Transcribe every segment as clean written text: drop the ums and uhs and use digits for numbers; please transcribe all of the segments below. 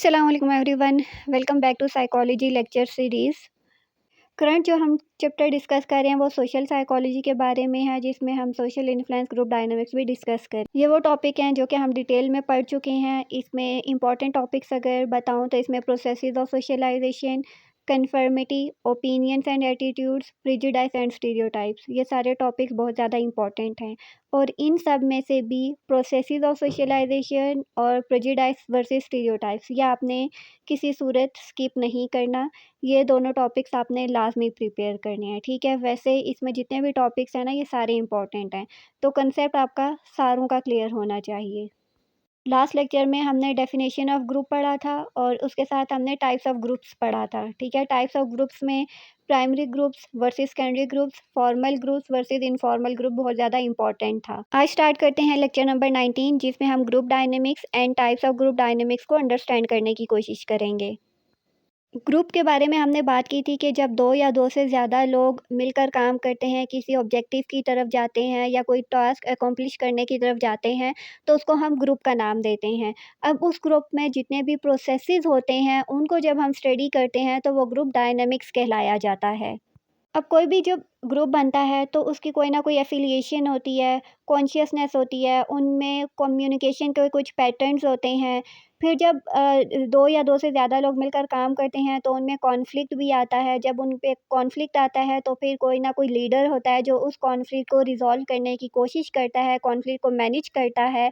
अस्सलाम वालेकुम everyone. Welcome back to psychology lecture series. Current जो हम चैप्टर डिस्कस कर रहे हैं वो सोशल साइकोलॉजी के बारे में है, जिसमें हम सोशल इन्फ्लुएंस ग्रुप डायनामिक्स भी डिस्कस करें। ये वो टॉपिक हैं जो कि हम डिटेल में पढ़ चुके हैं। इसमें इंपॉर्टेंट टॉपिक्स अगर बताऊं तो इसमें processes of socialisation, conformity, opinions and attitudes, prejudice and stereotypes, ये सारे टॉपिक्स बहुत ज़्यादा इंपॉर्टेंट हैं। और इन सब में से भी प्रोसेसेस ऑफ सोशलाइजेशन और प्रेजुडिस वर्सेस स्टीरियोटाइप्स, ये आपने किसी सूरत स्किप नहीं करना। ये दोनों टॉपिक्स आपने लाजमी प्रिपेयर करने हैं, ठीक है। वैसे इसमें जितने भी टॉपिक्स हैं ना, ये सारे इंपॉर्टेंट हैं, तो कंसेप्ट आपका सारों का क्लियर होना चाहिए। लास्ट लेक्चर में हमने डेफिनेशन ऑफ ग्रुप पढ़ा था और उसके साथ हमने टाइप्स ऑफ ग्रुप्स पढ़ा था, ठीक है। टाइप्स ऑफ ग्रुप्स में primary groups versus secondary groups, formal groups versus informal group बहुत ज़्यादा इंपॉर्टेंट था। आज स्टार्ट करते हैं लेक्चर नंबर 19, जिसमें हम group dynamics and types of group dynamics को अंडरस्टैंड करने की कोशिश करेंगे। ग्रुप के बारे में हमने बात की थी कि जब दो या दो से ज़्यादा लोग मिलकर काम करते हैं, किसी ऑब्जेक्टिव की तरफ जाते हैं या कोई टास्क अकॉम्प्लिश करने की तरफ जाते हैं, तो उसको हम ग्रुप का नाम देते हैं। अब उस ग्रुप में जितने भी प्रोसेसेस होते हैं, उनको जब हम स्टडी करते हैं तो वो ग्रुप डायनामिक्स कहलाया जाता है। अब कोई भी जब ग्रुप बनता है तो उसकी कोई ना कोई एफिलिएशन होती है, कॉन्शियसनेस होती है, उनमें कम्युनिकेशन के कुछ पैटर्न्स होते हैं। फिर जब 2 या 2 से ज़्यादा लोग मिलकर काम करते हैं तो उनमें कॉन्फ्लिक्ट भी आता है। जब उन पे कॉन्फ्लिक्ट आता है तो फिर कोई ना कोई लीडर होता है जो उस कॉन्फ्लिक्ट को रिज़ॉल्व करने की कोशिश करता है, कॉन्फ्लिक्ट को मैनेज करता है।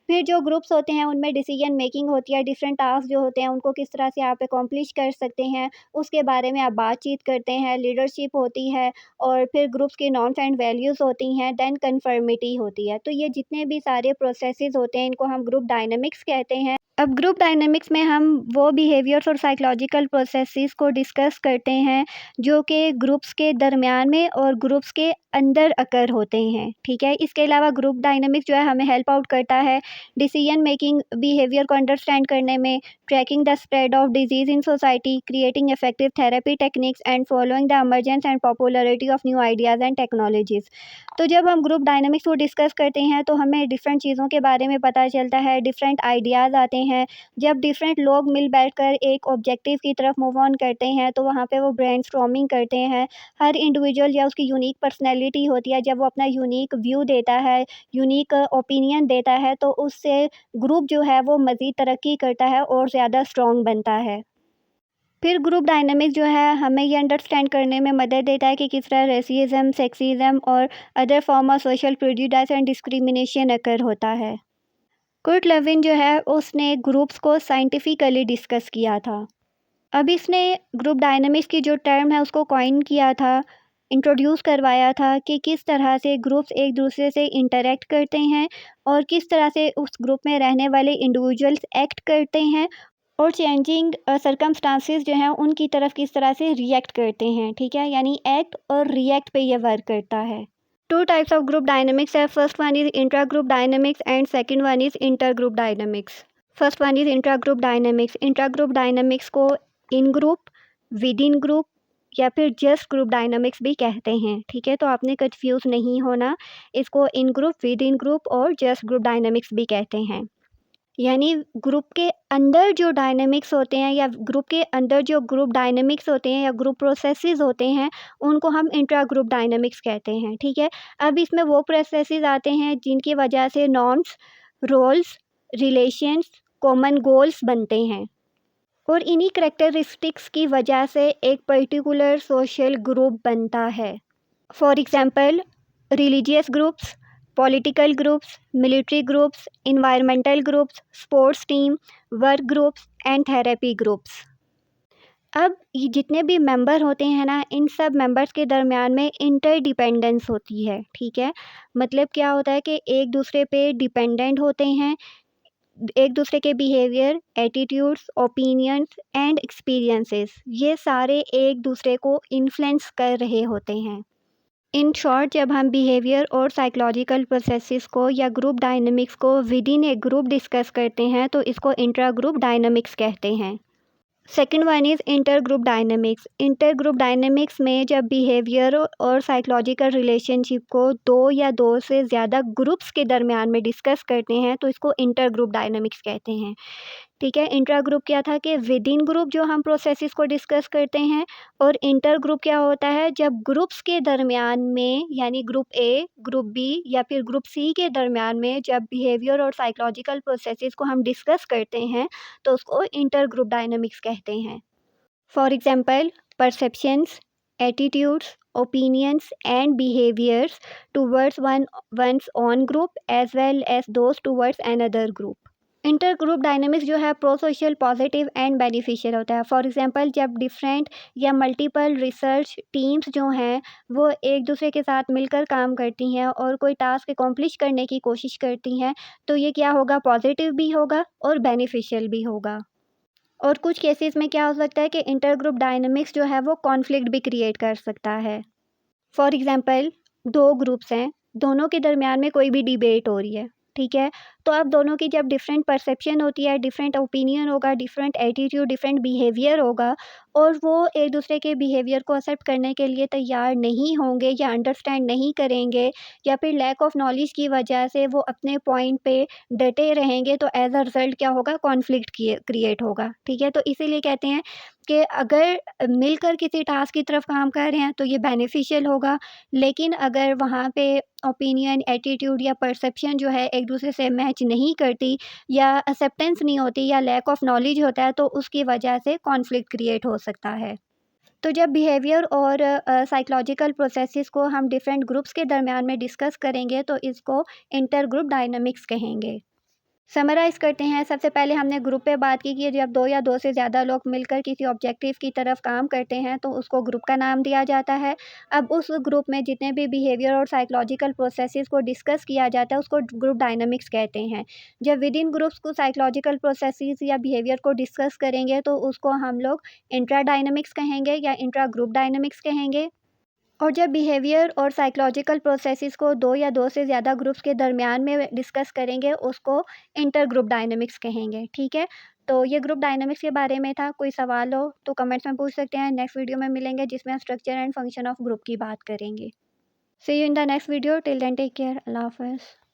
फिर जो ग्रुप्स होते हैं उनमें डिसीजन मेकिंग होती है, डिफरेंट टास्क जो होते हैं उनको किस तरह से आप अकॉम्प्लिश कर सकते हैं, उसके बारे में आप बातचीत करते हैं, लीडरशिप होती है और फिर ग्रुप्स की नॉर्म्स एंड वैल्यूज़ होती हैं, देन कन्फर्मिटी होती है। तो ये जितने भी सारे प्रोसेसेस होते हैं, इनको हम ग्रुप डायनामिक्स कहते हैं। अब ग्रुप डायनामिक्स में हम वो बिहेवियर्स और साइकोलॉजिकल प्रोसेसेस को डिस्कस करते हैं जो कि ग्रुप्स के दरमियान में और ग्रुप्स के अंदर अकर होते हैं, ठीक है। इसके अलावा ग्रुप डायनामिक्स जो है हमें हेल्प आउट करता है डिसीजन मेकिंग बिहेवियर को अंडरस्टैंड करने में, tracking the spread of disease in society, creating effective therapy techniques and following the emergence and popularity of new ideas and technologies. तो जब हम ग्रुप डायनामिक्स को डिस्कस करते हैं तो हमें डिफरेंट चीज़ों के बारे में पता चलता है, डिफरेंट आइडियाज़ आते हैं। जब डिफरेंट लोग मिल बैठकर एक ऑब्जेक्टिव की तरफ मूव ऑन करते हैं तो वहाँ पे वो ब्रेनस्टॉर्मिंग करते हैं। हर इंडिविजुअल या उसकी यूनिक पर्सनैलिटी होती है, जब वो अपना यूनिक व्यू देता है, यूनिक ओपिनियन देता है, तो उससे ग्रुप जो है वो मज़ीद तरक्की करता है और ज़्यादा स्ट्रॉन्ग बनता है। फिर ग्रुप डायनामिक्स जो है हमें ये अंडरस्टैंड करने में मदद देता है कि किस तरह रेसिज्म, सेक्सिज्म और other form of social prejudice and discrimination occur होता है। कुर्ट लेविन जो है उसने ग्रुप्स को साइंटिफिकली डिस्कस किया था। अब इसने ग्रुप डायनामिक्स की जो टर्म है उसको कॉइन किया था, इंट्रोड्यूस करवाया था कि किस तरह से ग्रुप्स एक दूसरे से इंटरेक्ट करते हैं और किस तरह से उस ग्रुप में रहने वाले इंडिविजुअल्स एक्ट करते हैं और चेंजिंग सर्कमस्टांसेस जो हैं उनकी तरफ किस तरह से रिएक्ट करते हैं, ठीक है। यानी एक्ट और रिएक्ट पे ये वर्क करता है। Two types of group dynamics है। First one is intra group dynamics and second one is inter group dynamics. First one is intra group dynamics. Intra group dynamics को in group, within group या फिर just group dynamics भी कहते हैं, ठीक है। तो आपने कंफ्यूज नहीं होना, इसको इन ग्रुप, विद इन ग्रुप और जस्ट ग्रुप डायनामिक्स भी कहते हैं। यानी ग्रुप के अंदर जो डायनामिक्स होते हैं या ग्रुप के अंदर जो ग्रुप डायनामिक्स होते हैं या ग्रुप प्रोसेसेस होते हैं, उनको हम इंट्रा ग्रुप डायनामिक्स कहते हैं, ठीक है। अब इसमें वो प्रोसेसेस आते हैं जिनकी वजह से norms, roles, relations, common goals बनते हैं और इन्हीं करेक्टरिस्टिक्स की वजह से एक पर्टिकुलर सोशल ग्रुप बनता है। For example religious groups, political groups, military groups, environmental groups, sports team, work groups and therapy groups. अब ये जितने भी मेंबर होते हैं ना, इन सब मेंबर्स के दरमियान में इंटरडिपेंडेंस होती है, ठीक है। मतलब क्या होता है कि एक दूसरे पे डिपेंडेंट होते हैं, एक दूसरे के behaviour, attitudes, opinions and experiences, ये सारे एक दूसरे को इन्फ्लुएंस कर रहे होते हैं। इन शॉर्ट, जब हम बिहेवियर और साइकोलॉजिकल प्रोसेसेस को या ग्रुप डायनामिक्स को with in A group discuss करते हैं तो इसको इंट्रा ग्रुप डायनामिक्स कहते हैं। Second one is inter group dynamics. Inter group dynamics में जब बिहेवियर और साइकोलॉजिकल रिलेशनशिप को दो या दो से ज़्यादा ग्रुप्स के दरमियान में डिस्कस करते हैं तो इसको इंटर ग्रुप डायनामिक्स कहते हैं, ठीक है। इंट्रा ग्रुप क्या था कि विद इन ग्रुप जो हम प्रोसेसेस को डिस्कस करते हैं, और इंटर ग्रुप क्या होता है जब ग्रुप्स के दरमियान में, यानी ग्रुप ए, ग्रुप बी या फिर ग्रुप सी के दरमियान में जब बिहेवियर और साइकोलॉजिकल प्रोसेसेस को हम डिस्कस करते हैं तो उसको इंटर ग्रुप डायनामिक्स कहते हैं। For example, perceptions, attitudes, opinions and behaviors towards one's own group as well as those towards another group. Inter group dynamics जो है pro social, positive and beneficial होता है। फॉर एग्जांपल, जब different या multiple research teams जो हैं वो एक दूसरे के साथ मिलकर काम करती हैं और कोई टास्क अकॉम्प्लिश करने की कोशिश करती हैं तो ये क्या होगा, पॉजिटिव भी होगा और बेनिफिशियल भी होगा। और कुछ केसेस में क्या हो सकता है कि इंटर ग्रुप डायनेमिक्स जो है वो कॉन्फ्लिक्ट भी क्रिएट कर सकता है। फॉर एग्जांपल, दो ग्रुप्स हैं, दोनों के दरमियान में कोई भी डिबेट हो रही है, ठीक है। तो अब दोनों की जब डिफरेंट परसेप्शन होती है, डिफरेंट ओपिनियन होगा, डिफरेंट एटीट्यूड, डिफरेंट बिहेवियर होगा और वो एक दूसरे के बिहेवियर को एक्सेप्ट करने के लिए तैयार नहीं होंगे या अंडरस्टैंड नहीं करेंगे, या फिर लैक ऑफ नॉलेज की वजह से वो अपने पॉइंट पे डटे रहेंगे, तो एज अ रिज़ल्ट क्या होगा, कॉन्फ्लिक्ट क्रिएट होगा, ठीक है। तो इसीलिए कहते हैं कि अगर मिलकर किसी टास्क की तरफ काम कर रहे हैं तो ये बेनिफिशियल होगा, लेकिन अगर वहाँ पे ओपिनियन, एटीट्यूड या परसेप्शन जो है एक दूसरे से मैच नहीं करती या एक्सेप्टेंस नहीं होती या लैक ऑफ नॉलेज होता है तो उसकी वजह से कॉन्फ्लिक्ट क्रिएट हो सकता है। तो जब बिहेवियर और साइकोलॉजिकल प्रोसेसेस को हम डिफरेंट ग्रुप्स के दरमियान में डिस्कस करेंगे तो इसको इंटर ग्रुप डायनामिक्स कहेंगे। समराइज़ करते हैं। सबसे पहले हमने ग्रुप पे बात की कि जब 2 या 2 से ज़्यादा लोग मिलकर किसी ऑब्जेक्टिव की तरफ काम करते हैं तो उसको ग्रुप का नाम दिया जाता है। अब उस ग्रुप में जितने भी बिहेवियर और साइकोलॉजिकल प्रोसेसेस को डिस्कस किया जाता है उसको ग्रुप डायनामिक्स कहते हैं। जब विद इन ग्रुप्स को साइकोलॉजिकल प्रोसेसेस या बिहेवियर को डिस्कस करेंगे तो उसको हम लोग इंट्रा डायनामिक्स कहेंगे या इंट्रा ग्रुप डायनामिक्स कहेंगे। और जब बिहेवियर और साइकोलॉजिकल प्रोसेसेस को 2 या 2 से ज़्यादा ग्रुप्स के दरमियान में डिस्कस करेंगे उसको इंटर ग्रुप डायनामिक्स कहेंगे, ठीक है। तो ये ग्रुप डायनामिक्स के बारे में था। कोई सवाल हो तो कमेंट्स में पूछ सकते हैं। नेक्स्ट वीडियो में मिलेंगे जिसमें हम structure and function of group की बात करेंगे। See you in the next video. Till then take care. अल्लाह हाफ़िज़।